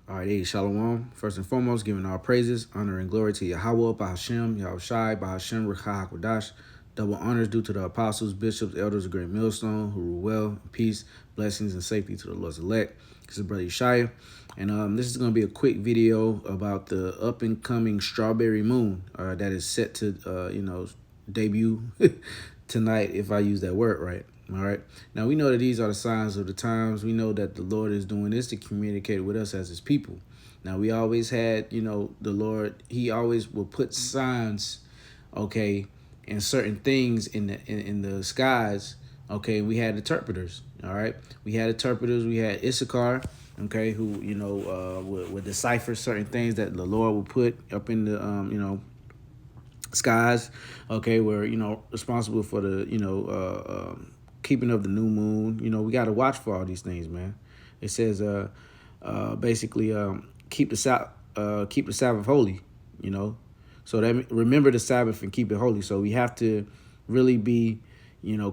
All right, hey, Shalom. First and foremost, giving all praises, honor, and glory to Yahweh, Bahashem, Yahushai, Bahashem, Rechah HaKodash. Double honors due to the apostles, bishops, elders of Great Millstone, who rule well, in peace, blessings, and safety to the Lord's elect. This is Brother Yeshaya, and this is going to be a quick video about the up-and-coming strawberry moon that is set to, debut tonight, if I use that word right. All right. Now, we know that these are the signs of the times. We know that the Lord is doing this to communicate with us as his people. Now, we always had, the Lord, he always will put signs, okay, and certain things in the skies. Okay, we had interpreters. All right. We had interpreters. We had Issachar, okay, who, would decipher certain things that the Lord would put up in the, skies, okay, we're responsible for the keeping of the new moon. We got to watch for all these things, man. It says basically keep the Sabbath holy, so that remember the Sabbath and keep it holy. So we have to really be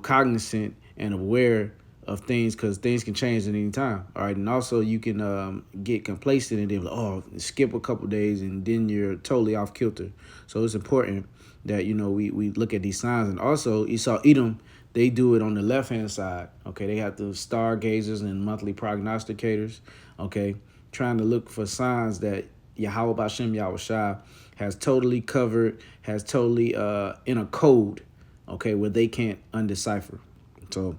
cognizant and aware of things, because things can change at any time. All right. And also you can get complacent and then skip a couple days and then you're totally off kilter. So it's important that we look at these signs. And also Esau Edom, they do it on the left hand side. Okay, they have the stargazers and monthly prognosticators, okay, trying to look for signs that Yahweh Bashem Yahushai has totally covered, has totally in a code, okay, where they can't undecipher. So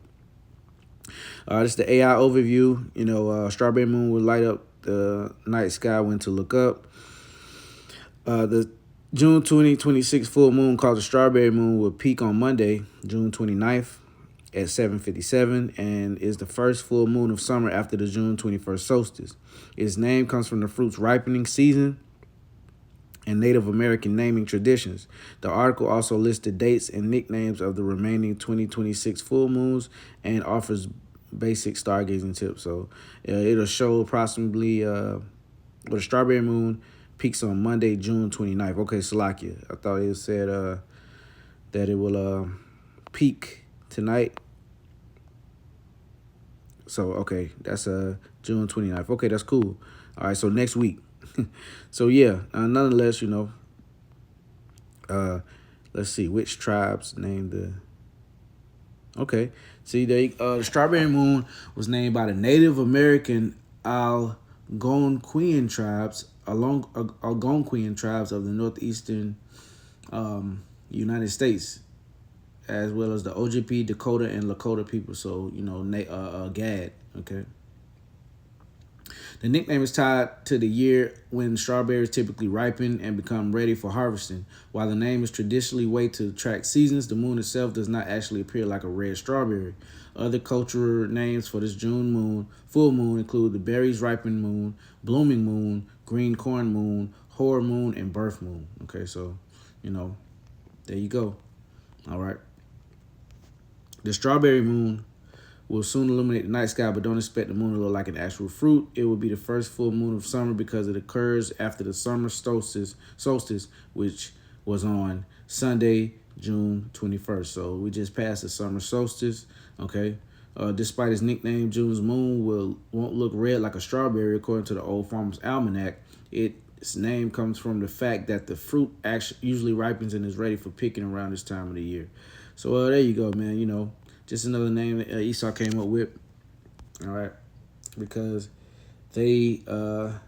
this is the AI overview. Strawberry moon will light up the night sky when to look up. The June 2026 full moon, called the strawberry moon, will peak on Monday, June 29th at 7:57, and is the first full moon of summer after the June 21st solstice. Its name comes from the fruit's ripening season and Native American naming traditions. The article also lists the dates and nicknames of the remaining 2026 full moons and offers basic stargazing tips. So it'll show approximately the strawberry moon peaks on Monday, June 29th. Okay, Salakia. I thought it said that it will peak tonight. So, okay, that's June 29th. Okay, that's cool. All right, so next week. So, yeah, nonetheless, let's see, which tribes named the... Okay, see, the strawberry moon was named by the Native American Algonquian tribes of the northeastern United States, as well as the Ojibwe, Dakota, and Lakota people. So, Gad, okay. The nickname is tied to the year when strawberries typically ripen and become ready for harvesting. While the name is traditionally way to track seasons, the moon itself does not actually appear like a red strawberry. Other cultural names for this June moon, full moon, include the berries ripen moon, blooming moon, green corn moon, hoar moon, and birth moon. Okay, so, there you go. All right. The strawberry moon will soon illuminate the night sky, but don't expect the moon to look like an actual fruit. It will be the first full moon of summer because it occurs after the summer solstice, which was on Sunday, June 21st. So we just passed the summer solstice, okay? Despite its nickname, June's moon won't look red like a strawberry, according to the Old Farmer's Almanac. Its name comes from the fact that the fruit actually usually ripens and is ready for picking around this time of the year. So there you go, man. Just another name that Esau came up with. All right, because they are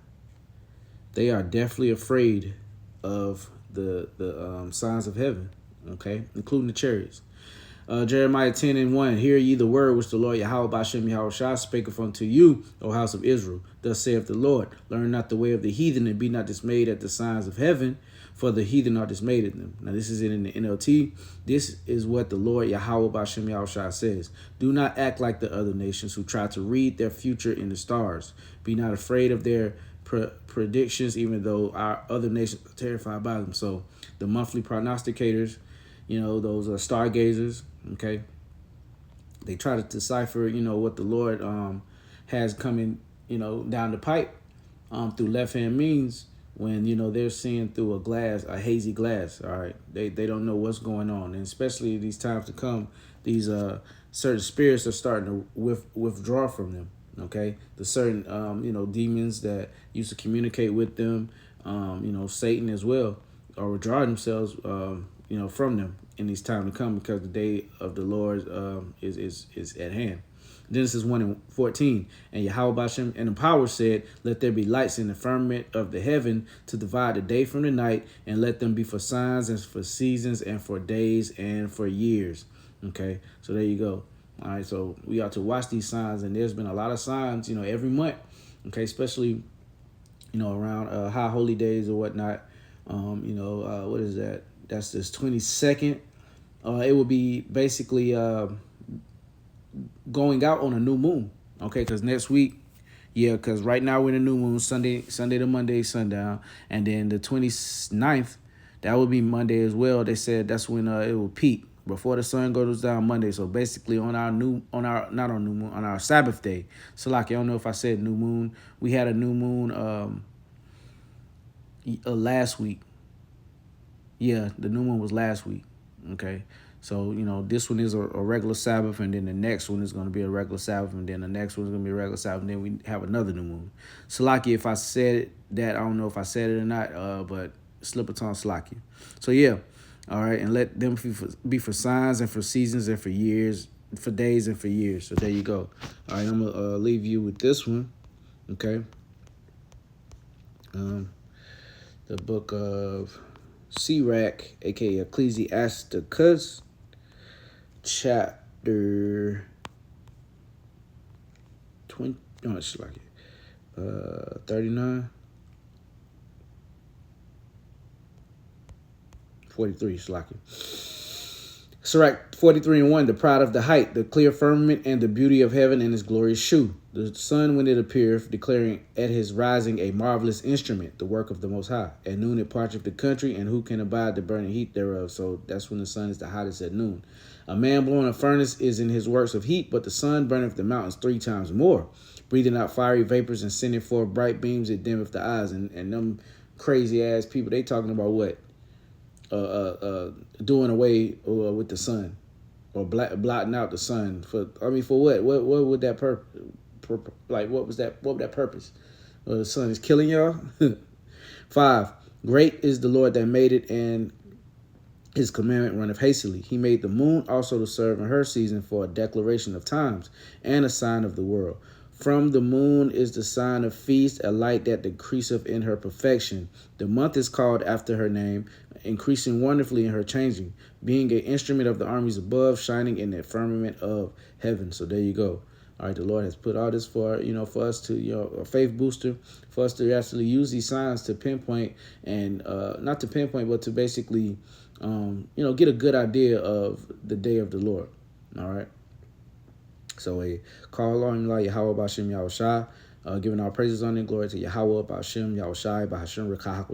definitely afraid of the signs of heaven. Okay, including the chariots. Jeremiah 10:1. Hear ye the word which the Lord Yahweh Bashem Yahushua spaketh unto you, O house of Israel. Thus saith the Lord, learn not the way of the heathen, and be not dismayed at the signs of heaven, for the heathen are dismayed at them. Now this is in the NLT. This is what the Lord Yahweh Bashem Yahushua says. Do not act like the other nations who try to read their future in the stars. Be not afraid of their predictions, even though our other nations are terrified by them. So the monthly prognosticators, those stargazers, okay, they try to decipher, what the Lord has coming, down the pipe through left-hand means, when, they're seeing through a hazy glass, all right? They don't know what's going on. And especially these times to come, these certain spirits are starting to withdraw from them, Okay, the certain demons that used to communicate with them, Satan as well, or withdraw themselves from them in these time to come, because the day of the Lord is at hand. Genesis 1:14, and Yahweh Bashem and the power said, "Let there be lights in the firmament of the heaven to divide the day from the night, and let them be for signs and for seasons and for days and for years." Okay, so there you go. All right, so we are to watch these signs, and there's been a lot of signs, every month. Okay, especially around high holy days or whatnot. What is that? That's this 22nd. It will be basically going out on a new moon. Okay, because next week, because right now we're in a new moon, Sunday to Monday, sundown. And then the 29th, that would be Monday as well. They said that's when it will peak before the sun goes down Monday. So basically on our Sabbath day. So like, I don't know if I said new moon. We had a new moon last week. Yeah, the new moon was last week. Okay. So, this one is a regular Sabbath, and then the next one is going to be a regular Sabbath, and then the next one is going to be a regular Sabbath, and then we have another new moon. Salaki, if I said that, I don't know if I said it or not, but slip a tongue, Salaki. So, yeah, all right, and let them be for signs and for seasons and for years, for days and for years. So, there you go. All right, I'm going to leave you with this one, okay? The book of Sirach, a.k.a. Ecclesiasticus, chapter 20, no, it's like 39, 43, it's like Sirach 43:1, the pride of the height, the clear firmament, and the beauty of heaven and its glorious shew. The sun when it appeareth, declaring at his rising a marvelous instrument, the work of the Most High. At noon it parcheth the country, and who can abide the burning heat thereof? So that's when the sun is the hottest, at noon. A man blowing a furnace is in his works of heat, but the sun burneth the mountains 3 times more. Breathing out fiery vapors and sending forth bright beams, it dimmeth the eyes. And them crazy ass people, they talking about what? Doing away with the sun, or blotting out the sun for what? What would that what was that? What would that purpose? The sun is killing y'all. 5. Great is the Lord that made it, and his commandment runneth hastily. He made the moon also to serve in her season for a declaration of times and a sign of the world. From the moon is the sign of feast, a light that decreaseth in her perfection. The month is called after her name, increasing wonderfully in her changing, being an instrument of the armies above, shining in the firmament of heaven. So there you go. All right, the Lord has put all this for us to, a faith booster, for us to actually use these signs to pinpoint, and not to pinpoint, but to basically, get a good idea of the day of the Lord. All right. So a call on Yahweh Bashem Yahushai, giving our praises on and glory to Yahweh Bashem Yahushai Bahashem Rekah